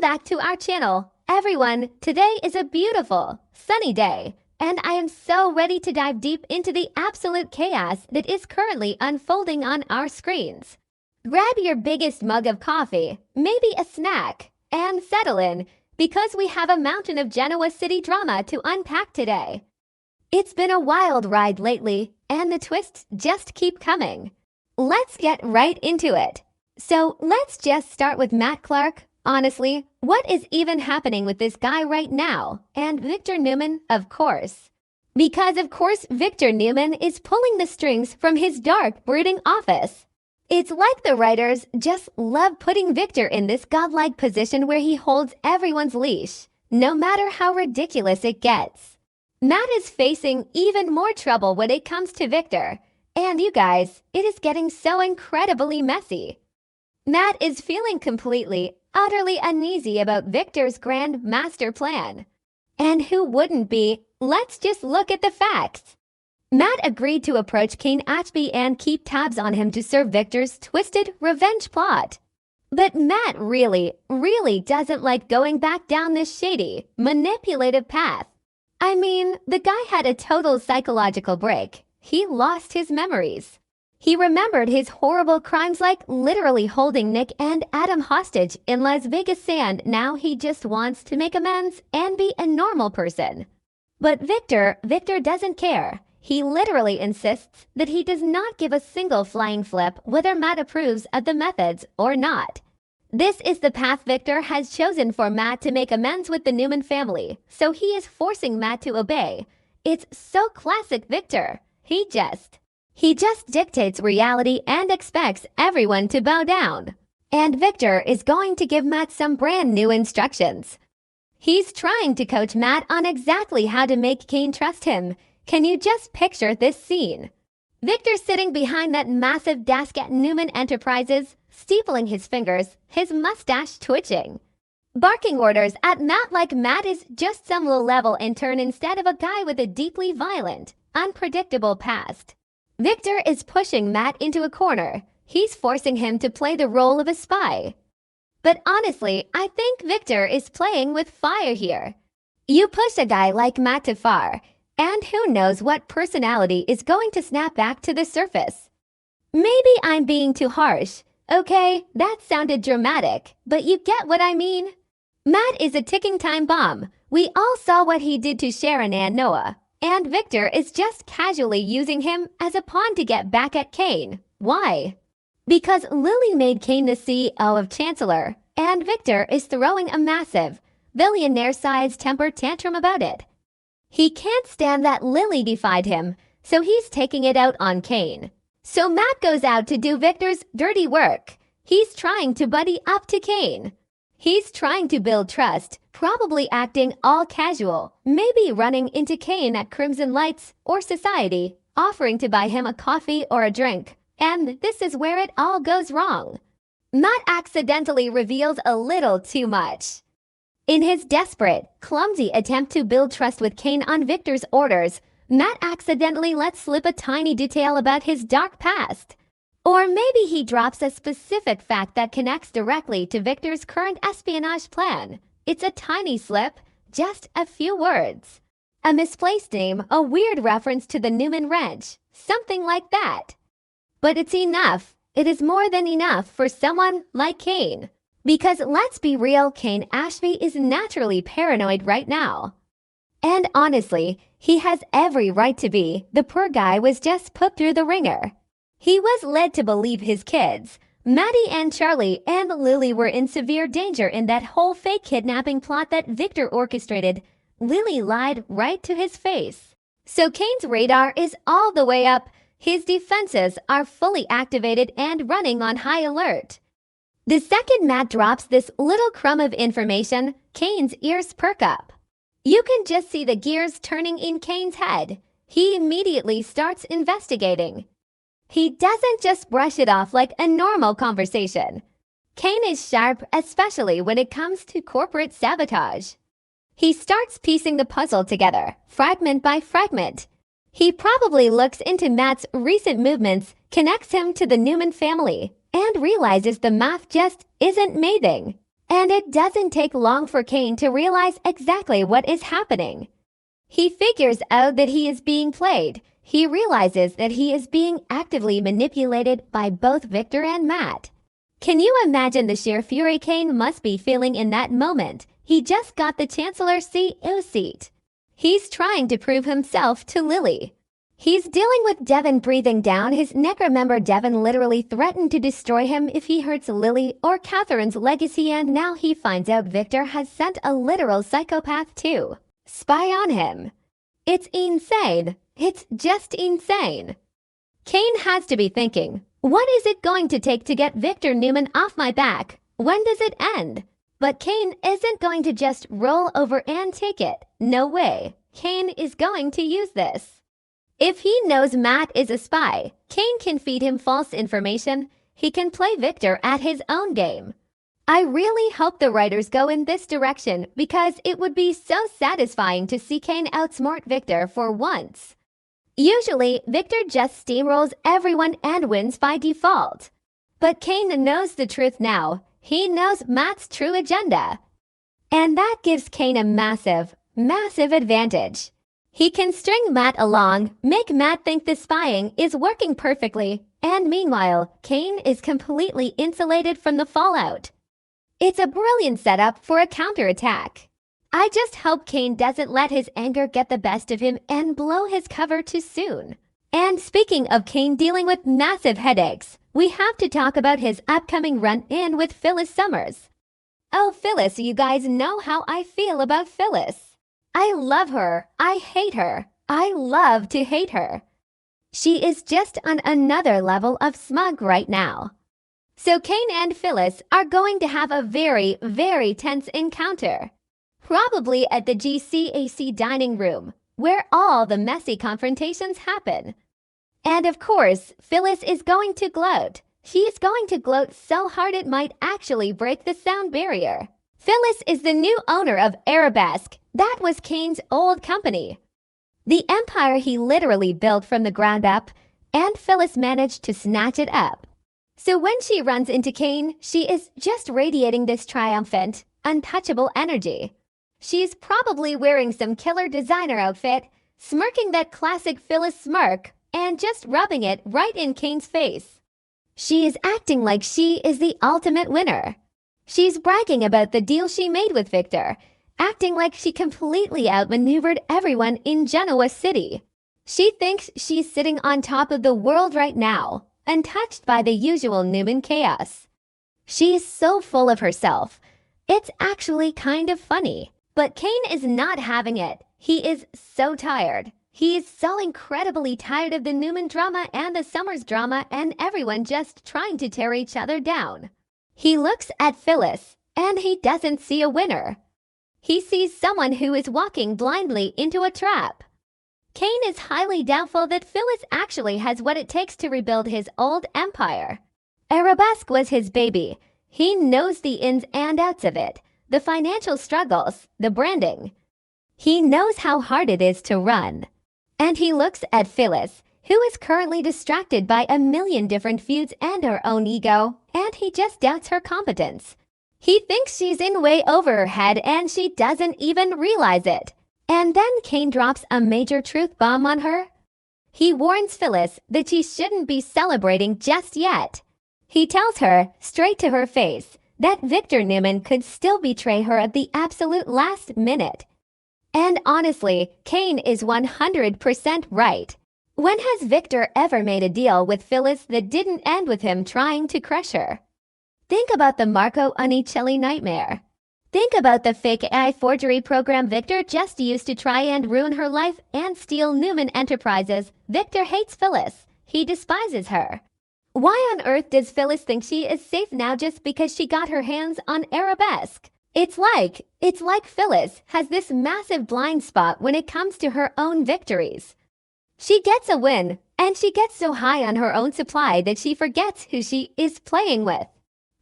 Welcome back to our channel. Everyone, today is a beautiful, sunny day, and I am so ready to dive deep into the absolute chaos that is currently unfolding on our screens. Grab your biggest mug of coffee, maybe a snack, and settle in, because we have a mountain of Genoa City drama to unpack today. It's been a wild ride lately, and the twists just keep coming. Let's get right into it. So let's just start with Matt Clark. Honestly, what is even happening with this guy right now? And Victor Newman, of course. Because of course Victor Newman is pulling the strings from his dark, brooding office. It's like the writers just love putting Victor in this godlike position where he holds everyone's leash, no matter how ridiculous it gets. Matt is facing even more trouble when it comes to Victor. And you guys, it is getting so incredibly messy. Matt is feeling completely, utterly uneasy about Victor's grand master plan. And who wouldn't be? Let's just look at the facts. Matt agreed to approach Kane Ashby and keep tabs on him to serve Victor's twisted revenge plot. But Matt really doesn't like going back down this shady, manipulative path. I mean, the guy had a total psychological break. He lost his memories. He remembered his horrible crimes, like literally holding Nick and Adam hostage in Las Vegas, and now he just wants to make amends and be a normal person. But Victor doesn't care. He literally insists that he does not give a single flying flip whether Matt approves of the methods or not. This is the path Victor has chosen for Matt to make amends with the Newman family, so he is forcing Matt to obey. It's so classic Victor. He just dictates reality and expects everyone to bow down. And Victor is going to give Matt some brand new instructions. He's trying to coach Matt on exactly how to make Kane trust him. Can you just picture this scene? Victor sitting behind that massive desk at Newman Enterprises, steepling his fingers, his mustache twitching, barking orders at Matt like Matt is just some low-level intern instead of a guy with a deeply violent, unpredictable past. Victor is pushing Matt into a corner. He's forcing him to play the role of a spy. But honestly, I think Victor is playing with fire here. You push a guy like Matt too far, and who knows what personality is going to snap back to the surface. Maybe I'm being too harsh. Okay, that sounded dramatic, but you get what I mean? Matt is a ticking time bomb. We all saw what he did to Sharon and Noah. And Victor is just casually using him as a pawn to get back at Kane. Why? Because Lily made Kane the CEO of Chancellor, and Victor is throwing a massive, billionaire-sized temper tantrum about it. He can't stand that Lily defied him, so he's taking it out on Kane. So Matt goes out to do Victor's dirty work. He's trying to buddy up to Kane. He's trying to build trust, probably acting all casual, maybe running into Kane at Crimson Lights or Society, offering to buy him a coffee or a drink. And this is where it all goes wrong. Matt accidentally reveals a little too much. In his desperate, clumsy attempt to build trust with Kane on Victor's orders, Matt accidentally lets slip a tiny detail about his dark past. Or maybe he drops a specific fact that connects directly to Victor's current espionage plan. It's a tiny slip, just a few words. A misplaced name, a weird reference to the Newman Ranch, something like that. But it's enough. It is more than enough for someone like Kane. Because let's be real, Kane Ashby is naturally paranoid right now. And honestly, he has every right to be. The poor guy was just put through the ringer. He was led to believe his kids, Maddie and Charlie and Lily, were in severe danger in that whole fake kidnapping plot that Victor orchestrated. Lily lied right to his face. So Kane's radar is all the way up. His defenses are fully activated and running on high alert. The second Matt drops this little crumb of information, Kane's ears perk up. You can just see the gears turning in Kane's head. He immediately starts investigating. He doesn't just brush it off like a normal conversation. Kane is sharp, especially when it comes to corporate sabotage. He starts piecing the puzzle together, fragment by fragment. He probably looks into Matt's recent movements, connects him to the Newman family, and realizes the math just isn't mathing. And it doesn't take long for Kane to realize exactly what is happening. He figures out that he is being played. He realizes that he is being actively manipulated by both Victor and Matt. Can you imagine the sheer fury Kane must be feeling in that moment? He just got the Chancellor's CEO seat. He's trying to prove himself to Lily. He's dealing with Devon breathing down his neck. Remember, Devon literally threatened to destroy him if he hurts Lily or Katherine's legacy, and now he finds out Victor has sent a literal psychopath to spy on him. It's insane. It's just insane. Kane has to be thinking, what is it going to take to get Victor Newman off my back? When does it end? But Kane isn't going to just roll over and take it. No way. Kane is going to use this. If he knows Matt is a spy, Kane can feed him false information. He can play Victor at his own game. I really hope the writers go in this direction because it would be so satisfying to see Kane outsmart Victor for once. Usually, Victor just steamrolls everyone and wins by default. But Kane knows the truth now. He knows Matt's true agenda. And that gives Kane a massive, massive advantage. He can string Matt along, make Matt think the spying is working perfectly, and meanwhile, Kane is completely insulated from the fallout. It's a brilliant setup for a counterattack. I just hope Kane doesn't let his anger get the best of him and blow his cover too soon. And speaking of Kane dealing with massive headaches, we have to talk about his upcoming run-in with Phyllis Summers. Oh, Phyllis, you guys know how I feel about Phyllis. I love her. I hate her. I love to hate her. She is just on another level of smug right now. So Kane and Phyllis are going to have a very, very tense encounter. Probably at the GCAC dining room, where all the messy confrontations happen. And of course, Phyllis is going to gloat. She's going to gloat so hard it might actually break the sound barrier. Phyllis is the new owner of Arabesque. That was Kane's old company. The empire he literally built from the ground up, and Phyllis managed to snatch it up. So when she runs into Kane, she is just radiating this triumphant, untouchable energy. She's probably wearing some killer designer outfit, smirking that classic Phyllis smirk, and just rubbing it right in Kane's face. She is acting like she is the ultimate winner. She's bragging about the deal she made with Victor, acting like she completely outmaneuvered everyone in Genoa City. She thinks she's sitting on top of the world right now, untouched by the usual Newman chaos. She's so full of herself. It's actually kind of funny. But Kane is not having it. He is so tired. He is so incredibly tired of the Newman drama and the Summers drama and everyone just trying to tear each other down. He looks at Phyllis, and he doesn't see a winner. He sees someone who is walking blindly into a trap. Kane is highly doubtful that Phyllis actually has what it takes to rebuild his old empire. Arabesque was his baby. He knows the ins and outs of it, the financial struggles, the branding. He knows how hard it is to run. And he looks at Phyllis, who is currently distracted by a million different feuds and her own ego, and he just doubts her competence. He thinks she's in way over her head and she doesn't even realize it. And then Kane drops a major truth bomb on her. He warns Phyllis that she shouldn't be celebrating just yet. He tells her, straight to her face, that Victor Newman could still betray her at the absolute last minute. And honestly, Kane is 100% right. When has Victor ever made a deal with Phyllis that didn't end with him trying to crush her? Think about the Marco Onicelli nightmare. Think about the fake AI forgery program Victor just used to try and ruin her life and steal Newman Enterprises. Victor hates Phyllis. He despises her. Why on earth does Phyllis think she is safe now just because she got her hands on Arabesque? It's like Phyllis has this massive blind spot when it comes to her own victories. She gets a win, and she gets so high on her own supply that she forgets who she is playing with.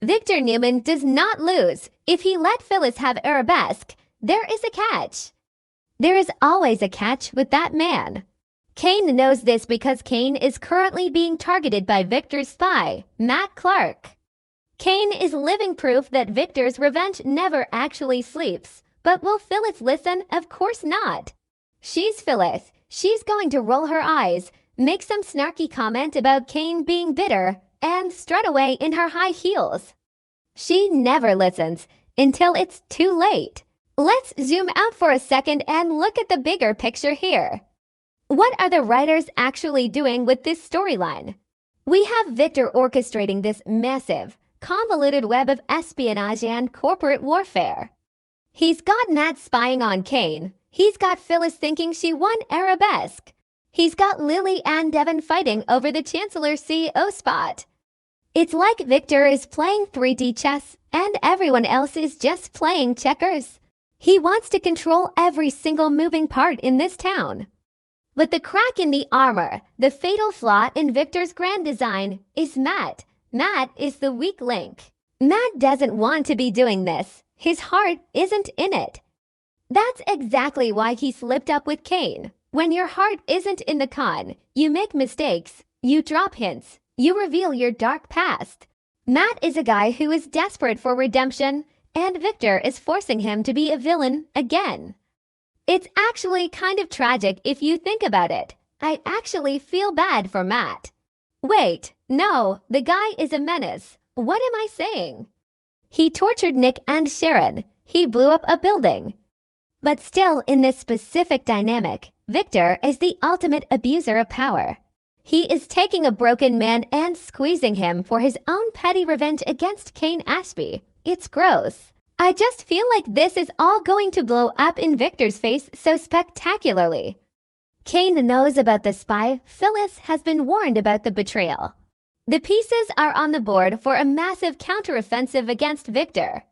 Victor Newman does not lose. If he let Phyllis have Arabesque, there is a catch. There is always a catch with that man. Kane knows this because Kane is currently being targeted by Victor's spy, Matt Clark. Kane is living proof that Victor's revenge never actually sleeps. But will Phyllis listen? Of course not. She's Phyllis. She's going to roll her eyes, make some snarky comment about Kane being bitter, and strut away in her high heels. She never listens until it's too late. Let's zoom out for a second and look at the bigger picture here. What are the writers actually doing with this storyline? We have Victor orchestrating this massive, convoluted web of espionage and corporate warfare. He's got Matt spying on Kane. He's got Phyllis thinking she won Arabesque. He's got Lily and Devon fighting over the Chancellor CEO spot. It's like Victor is playing 3D chess and everyone else is just playing checkers. He wants to control every single moving part in this town. But the crack in the armor, the fatal flaw in Victor's grand design, is Matt. Matt is the weak link. Matt doesn't want to be doing this. His heart isn't in it. That's exactly why he slipped up with Kane. When your heart isn't in the con, you make mistakes, you drop hints, you reveal your dark past. Matt is a guy who is desperate for redemption, and Victor is forcing him to be a villain again. It's actually kind of tragic if you think about it. I actually feel bad for Matt. Wait, no, the guy is a menace. What am I saying? He tortured Nick and Sharon. He blew up a building. But still, in this specific dynamic, Victor is the ultimate abuser of power. He is taking a broken man and squeezing him for his own petty revenge against Kane Ashby. It's gross. I just feel like this is all going to blow up in Victor's face so spectacularly. Kane knows about the spy. Phyllis has been warned about the betrayal. The pieces are on the board for a massive counteroffensive against Victor.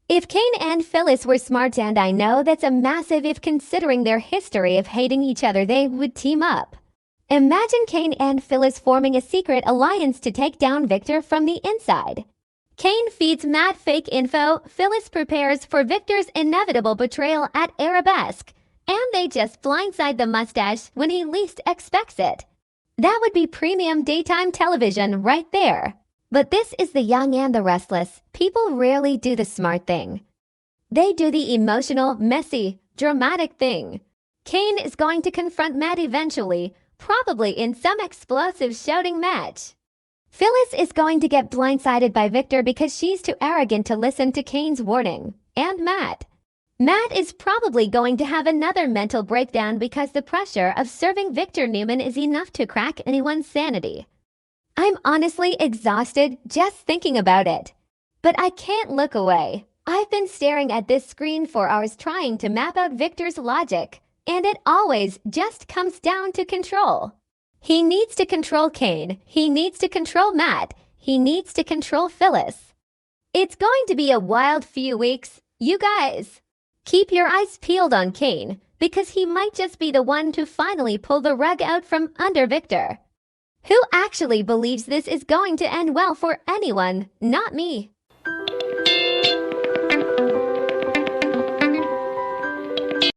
If Kane and Phyllis were smart, and I know that's a massive if considering their history of hating each other, they would team up. Imagine Kane and Phyllis forming a secret alliance to take down Victor from the inside. Kane feeds Matt fake info, Phyllis prepares for Victor's inevitable betrayal at Arabesque, and they just blindside the mustache when he least expects it. That would be premium daytime television right there. But this is the young and the restless. People rarely do the smart thing. They do the emotional, messy, dramatic thing. Kane is going to confront Matt eventually, probably in some explosive shouting match. Phyllis is going to get blindsided by Victor because she's too arrogant to listen to Kane's warning. And Matt is probably going to have another mental breakdown because the pressure of serving Victor Newman is enough to crack anyone's sanity. I'm honestly exhausted just thinking about it. But I can't look away. I've been staring at this screen for hours trying to map out Victor's logic, and it always just comes down to control. He needs to control Kane. He needs to control Matt. He needs to control Phyllis. It's going to be a wild few weeks, you guys. Keep your eyes peeled on Kane, because he might just be the one to finally pull the rug out from under Victor. Who actually believes this is going to end well for anyone? Not me.